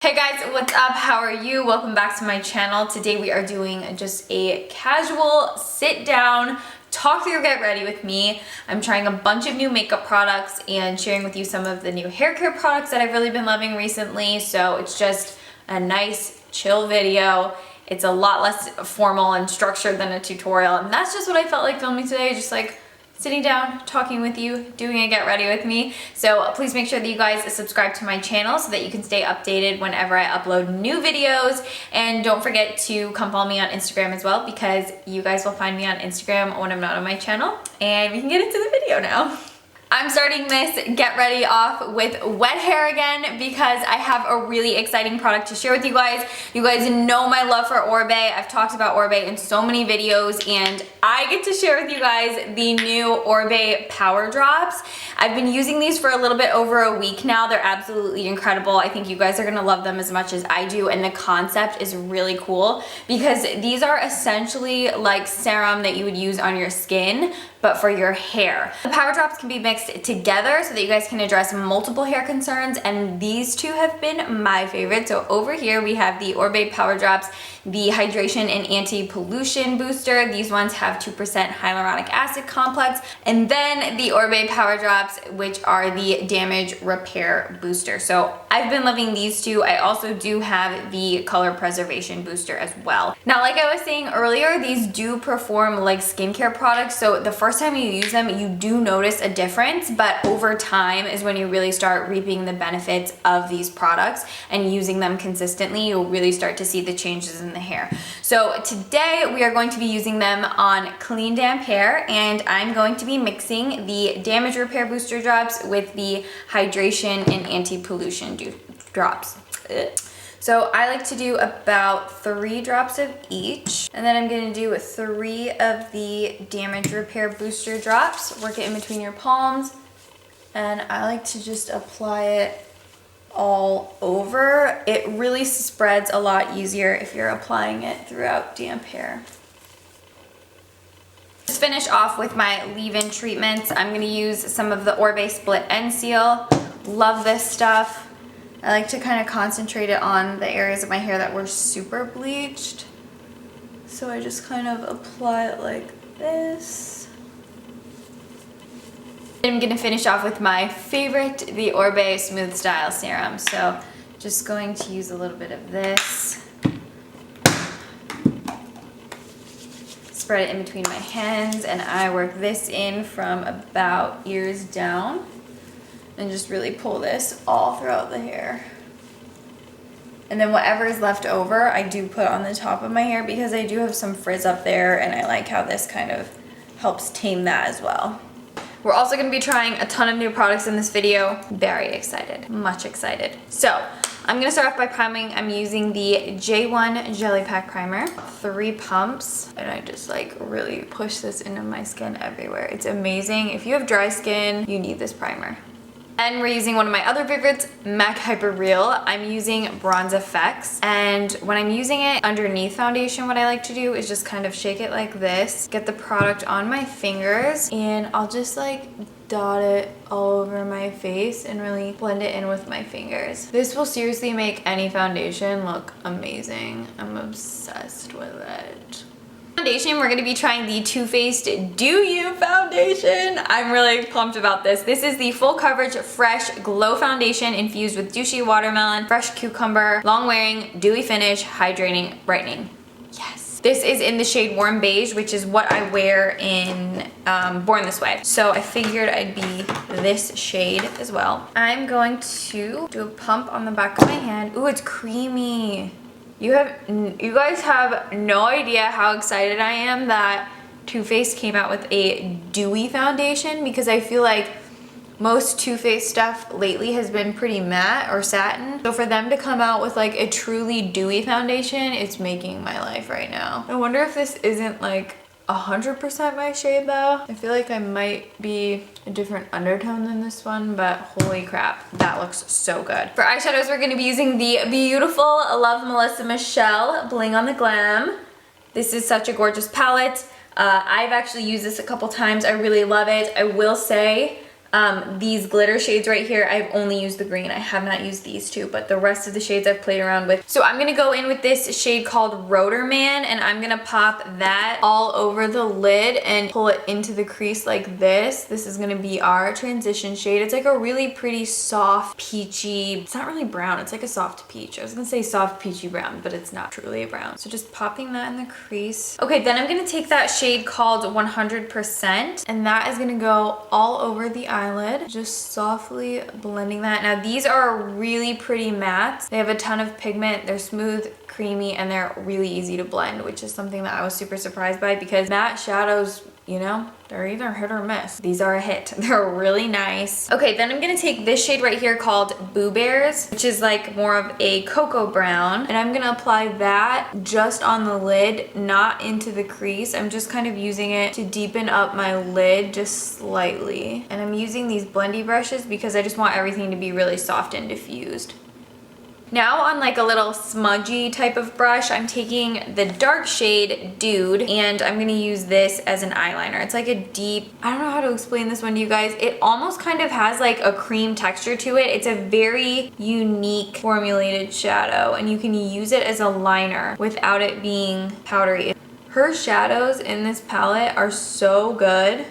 Hey guys, what's up? How are you? Welcome back to my channel. Today we are doing just a casual sit down, talk through, get ready with me. I'm trying a bunch of new makeup products and sharing with you some of the new hair care products that I've really been loving recently. So it's just a nice chill video. It's a lot less formal and structured than a tutorial, and that's just what I felt like filming today, just like sitting down, talking with you, doing a get ready with me. So please make sure that you guys subscribe to my channel so that you can stay updated whenever I upload new videos. And don't forget to come follow me on Instagram as well, because you guys will find me on Instagram when I'm not on my channel. And we can get into the video now. I'm starting this get ready off with wet hair again because I have a really exciting product to share with you guys. You guys know my love for Oribe. I've talked about Oribe in so many videos, and I get to share with you guys the new Oribe Power Drops. I've been using these for a little bit over a week now. They're absolutely incredible. I think you guys are gonna love them as much as I do, and the concept is really cool because these are essentially like serum that you would use on your skin, but for your hair. The Power Drops can be mixed together so that you guys can address multiple hair concerns, and these two have been my favorite. So over here we have the Oribe Power Drops, the Hydration and Anti-Pollution Booster. These ones have 2% hyaluronic acid complex, and then the Oribe Power Drops, which are the Damage Repair Booster. So I've been loving these two. I also do have the Color Preservation Booster as well. Now, like I was saying earlier, these do perform like skincare products, so the first time you use them, you do notice a difference, but over time is when you really start reaping the benefits of these products, and using them consistently, you'll really start to see the changes in the hair. So today we are going to be using them on clean, damp hair, and I'm going to be mixing the Damage Repair Booster Drops with the Hydration and Anti-Pollution Drops. So I like to do about 3 drops of each, and then I'm going to do 3 of the Damage Repair Booster Drops. Work it in between your palms, and I like to just apply it all over. It really spreads a lot easier if you're applying it throughout damp hair. Just finish off with my leave-in treatments. I'm going to use some of the Oribe Split End Seal. Love this stuff. I like to kind of concentrate it on the areas of my hair that were super bleached. So I just kind of apply it like this. I'm going to finish off with my favorite, the Oribe Smooth Style Serum. So just going to use a little bit of this. Spread it in between my hands, and I work this in from about ears down. And just really pull this all throughout the hair. And then whatever is left over, I do put on the top of my hair because I do have some frizz up there, and I like how this kind of helps tame that as well. We're also going to be trying a ton of new products in this video. Very excited, much excited. So I'm going to start off by priming. I'm using the J1 Jelly Pack Primer, 3 pumps, and I just like really push this into my skin everywhere. It's amazing. If you have dry skin, you need this primer. And we're using one of my other favorites, MAC Hyper Real. I'm using Bronze Effects, and when I'm using it underneath foundation, what I like to do is just kind of shake it like this, get the product on my fingers, and I'll just like dot it all over my face and really blend it in with my fingers. This will seriously make any foundation look amazing. I'm obsessed with it. Foundation, we're going to be trying the Too Faced Do You foundation. I'm really pumped about this. This is the Full Coverage Fresh Glow Foundation infused with douchey watermelon, fresh cucumber, long wearing, dewy finish, hydrating, brightening. Yes. This is in the shade Warm Beige, which is what I wear in Born This Way. So I figured I'd be this shade as well. I'm going to do a pump on the back of my hand. Ooh, it's creamy. You guys have no idea how excited I am that Too Faced came out with a dewy foundation, because I feel like most Too Faced stuff lately has been pretty matte or satin. So for them to come out with like a truly dewy foundation, it's making my life right now. I wonder if this isn't like 100% my shade though. I feel like I might be a different undertone than this one, but holy crap, that looks so good. For eyeshadows, we're gonna be using the beautiful Love Melisa Michelle Bling on the Glam. This is such a gorgeous palette. I've actually used this a couple times. I really love it. I will say, These glitter shades right here, I've only used the green. I have not used these two, but the rest of the shades I've played around with. So I'm gonna go in with this shade called Rotor Man, and I'm gonna pop that all over the lid and pull it into the crease like this. This is gonna be our transition shade. It's like a really pretty soft, peachy, it's not really brown, it's like a soft peach. I was gonna say soft peachy brown, but it's not truly a brown. So just popping that in the crease. Okay, then I'm gonna take that shade called 100%, and that is gonna go all over the eyelid, just softly blending that. Now these are really pretty mattes. They have a ton of pigment, they're smooth, creamy, and they're really easy to blend, which is something that I was super surprised by because matte shadows, you know, they're either hit or miss. These are a hit. They're really nice. Okay, then I'm gonna take this shade right here called Boo Bears, which is like more of a cocoa brown, and I'm gonna apply that just on the lid, not into the crease. I'm just kind of using it to deepen up my lid just slightly. And I'm using these blendy brushes because I just want everything to be really soft and diffused. Now on like a little smudgy type of brush, I'm taking the dark shade Dude, and I'm gonna use this as an eyeliner. It's like a deep, I don't know how to explain this one to you guys. It almost kind of has like a cream texture to it. It's a very unique formulated shadow, and you can use it as a liner without it being powdery. Her shadows in this palette are so good.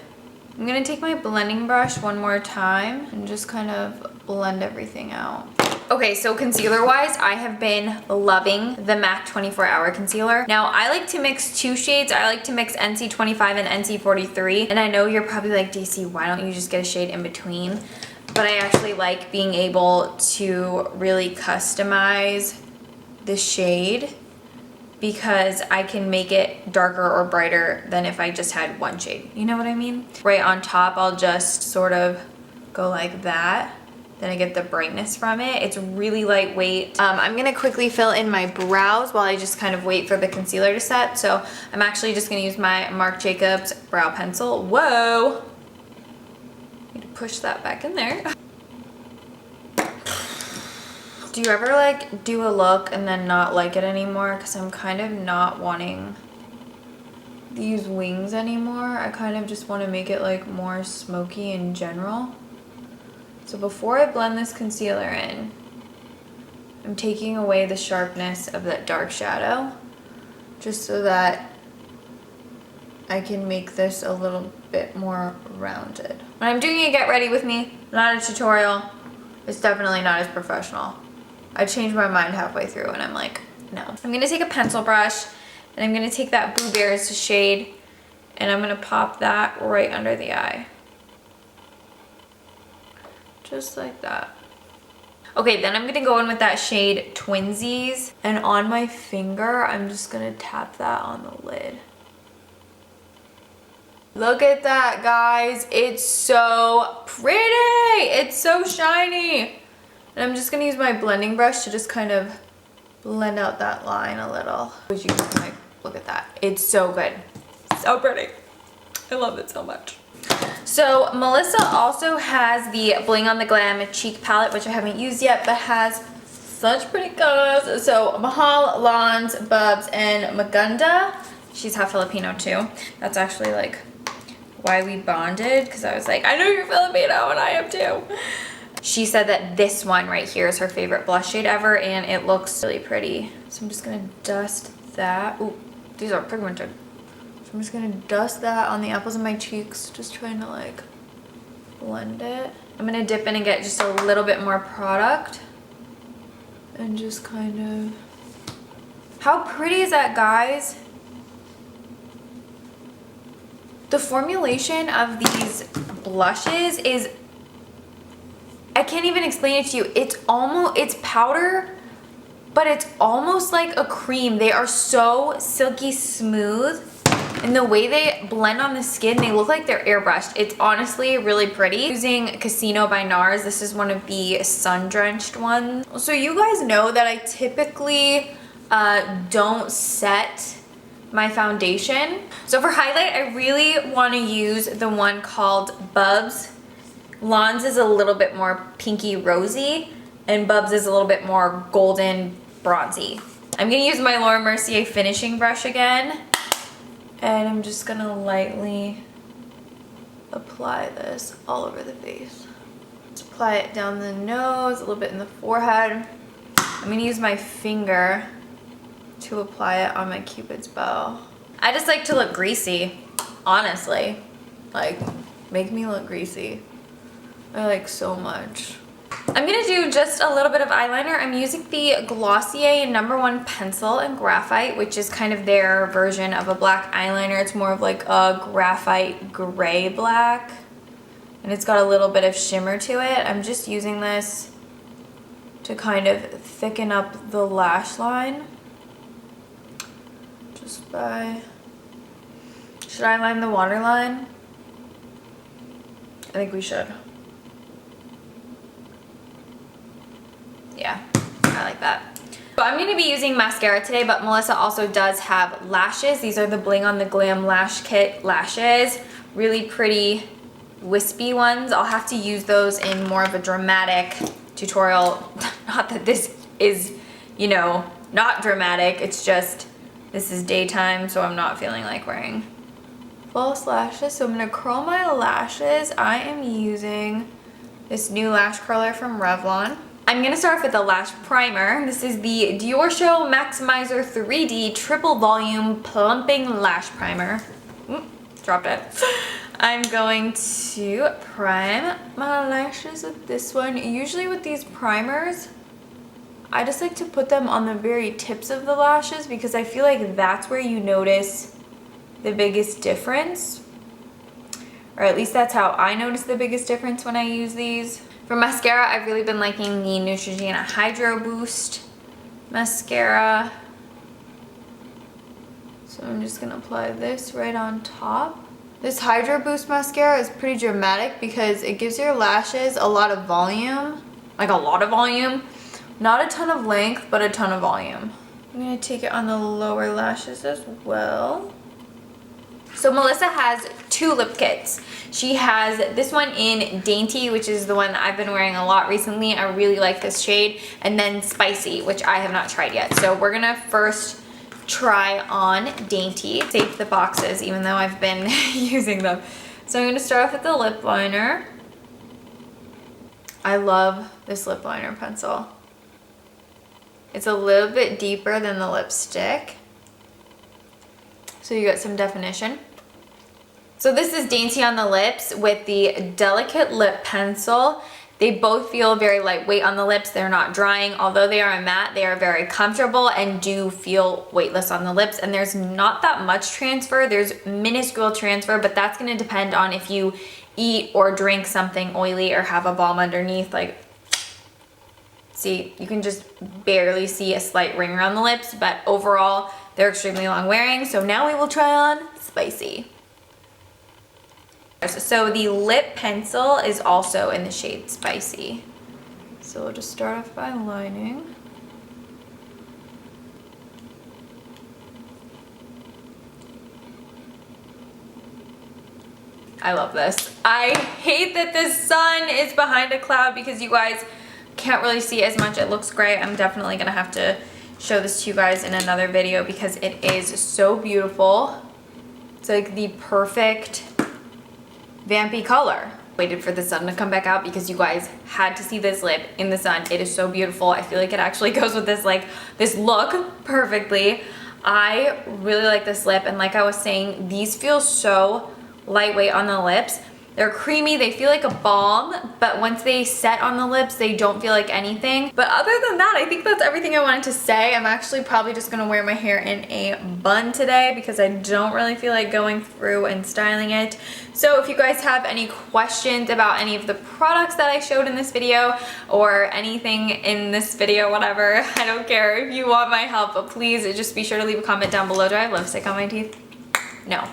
I'm gonna take my blending brush one more time and just kind of blend everything out. Okay, so concealer wise, I have been loving the MAC 24-Hour Concealer. Now, I like to mix two shades. I like to mix NC25 and NC43. And I know you're probably like, Dacey, why don't you just get a shade in between? But I actually like being able to really customize the shade because I can make it darker or brighter than if I just had one shade. You know what I mean? Right on top, I'll just sort of go like that. Then I get the brightness from it. It's really lightweight. I'm gonna quickly fill in my brows while I just kind of wait for the concealer to set. So I'm actually just gonna use my Marc Jacobs brow pencil. Whoa! Need to push that back in there. Do you ever like do a look and then not like it anymore? Because I'm kind of not wanting these wings anymore. I kind of just want to make it like more smoky in general. So before I blend this concealer in, I'm taking away the sharpness of that dark shadow just so that I can make this a little bit more rounded. When I'm doing a get ready with me, not a tutorial, it's definitely not as professional. I changed my mind halfway through and I'm like, no. I'm gonna take a pencil brush and I'm gonna take that Boo Bears shade and I'm gonna pop that right under the eye. Just like that. Okay, then I'm gonna go in with that shade Twinsies, and on my finger, I'm just gonna tap that on the lid. Look at that, guys. It's so pretty. It's so shiny. And I'm just gonna use my blending brush to just kind of blend out that line a little. As you can like, look at that. It's so good. So pretty. I love it so much. So Melissa also has the Bling on the Glam cheek palette, which I haven't used yet, but has such pretty colors. So Mahal, Lons, Bubs, and Magunda. She's half Filipino too. That's actually like why we bonded, because I was like, I know you're Filipino and I am too. She said that this one right here is her favorite blush shade ever, and it looks really pretty. So I'm just gonna dust that. Ooh, these are pigmented. So I'm just gonna dust that on the apples of my cheeks, just trying to like blend it. I'm gonna dip in and get just a little bit more product and just kind of, how pretty is that, guys? The formulation of these blushes is, I can't even explain it to you. It's powder, but it's almost like a cream. They are so silky smooth. And the way they blend on the skin, they look like they're airbrushed. It's honestly really pretty. Using Casino by NARS, this is one of the sun-drenched ones. So you guys know that I typically don't set my foundation. So for highlight, I really want to use the one called Bubs. Lons is a little bit more pinky rosy, and Bubs is a little bit more golden bronzy. I'm going to use my Laura Mercier finishing brush again. And I'm just gonna lightly apply this all over the face. Just apply it down the nose, a little bit in the forehead. I'm gonna use my finger to apply it on my Cupid's bow. I just like to look greasy, honestly. Like, make me look greasy. I like so much. I'm gonna do just a little bit of eyeliner. I'm using the Glossier #1 pencil in graphite, which is kind of their version of a black eyeliner. It's more of like a graphite gray black, and it's got a little bit of shimmer to it. I'm just using this to kind of thicken up the lash line. Just by, should I line the waterline? I think we should. Yeah, I like that. So I'm going to be using mascara today, but Melissa also does have lashes. These are the Bling on the Glam Lash Kit lashes. Really pretty wispy ones. I'll have to use those in more of a dramatic tutorial. Not that this is, you know, not dramatic. It's just, this is daytime, so I'm not feeling like wearing false lashes. So I'm going to curl my lashes. I am using this new lash curler from Revlon. I'm going to start off with the lash primer. This is the Dior Show Maximizer 3D Triple Volume Plumping Lash Primer. Dropped it. I'm going to prime my lashes with this one. Usually with these primers, I just like to put them on the very tips of the lashes because I feel like that's where you notice the biggest difference. Or at least that's how I notice the biggest difference when I use these. For mascara, I've really been liking the Neutrogena Hydro Boost mascara. So I'm just going to apply this right on top. This Hydro Boost mascara is pretty dramatic because it gives your lashes a lot of volume. Like a lot of volume. Not a ton of length, but a ton of volume. I'm going to take it on the lower lashes as well. So Melissa has 2 lip kits. She has this one in Dainty, which is the one that I've been wearing a lot recently. I really like this shade. And then Spicy, which I have not tried yet. So we're gonna first try on Dainty. Save the boxes, even though I've been using them. So I'm gonna start off with the lip liner. I love this lip liner pencil. It's a little bit deeper than the lipstick, so you get some definition. So this is Dainty on the lips with the Delicate Lip Pencil. They both feel very lightweight on the lips. They're not drying. Although they are a matte, they are very comfortable and do feel weightless on the lips. And there's not that much transfer. There's minuscule transfer, but that's going to depend on if you eat or drink something oily or have a balm underneath. Like, see, you can just barely see a slight ring around the lips, but overall, they're extremely long wearing. So now we will try on Spicy. So the lip pencil is also in the shade Spicy. So we'll just start off by lining. I love this. I hate that the sun is behind a cloud because you guys can't really see as much. It looks great. I'm definitely gonna have to show this to you guys in another video because it is so beautiful. It's like the perfect vampy color. Waited for the sun to come back out because you guys had to see this lip in the sun. It is so beautiful. I feel like it actually goes with this, like, this look perfectly. I really like this lip, and like I was saying, these feel so lightweight on the lips. They're creamy, they feel like a balm, but once they set on the lips, they don't feel like anything. But other than that, I think that's everything I wanted to say. I'm actually probably just gonna wear my hair in a bun today because I don't really feel like going through and styling it. So if you guys have any questions about any of the products that I showed in this video or anything in this video, whatever, I don't care. If you want my help, but please just be sure to leave a comment down below. Do I have lipstick on my teeth? No.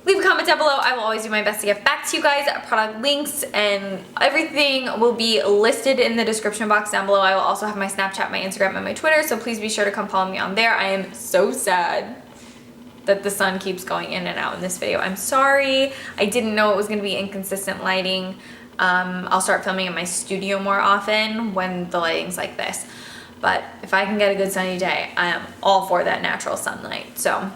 Leave a comment down below. I will always do my best to get back to you guys. Product links and everything will be listed in the description box down below. I will also have my Snapchat, my Instagram, and my Twitter, so please be sure to come follow me on there. I am so sad that the sun keeps going in and out in this video. I'm sorry. I didn't know it was going to be inconsistent lighting. I'll start filming in my studio more often when the lighting's like this. But if I can get a good sunny day, I am all for that natural sunlight. So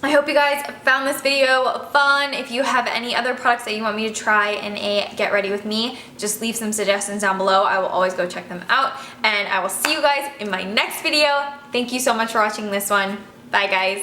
I hope you guys found this video fun. If you have any other products that you want me to try in a get ready with me, just leave some suggestions down below. I will always go check them out, and I will see you guys in my next video. Thank you so much for watching this one. Bye guys.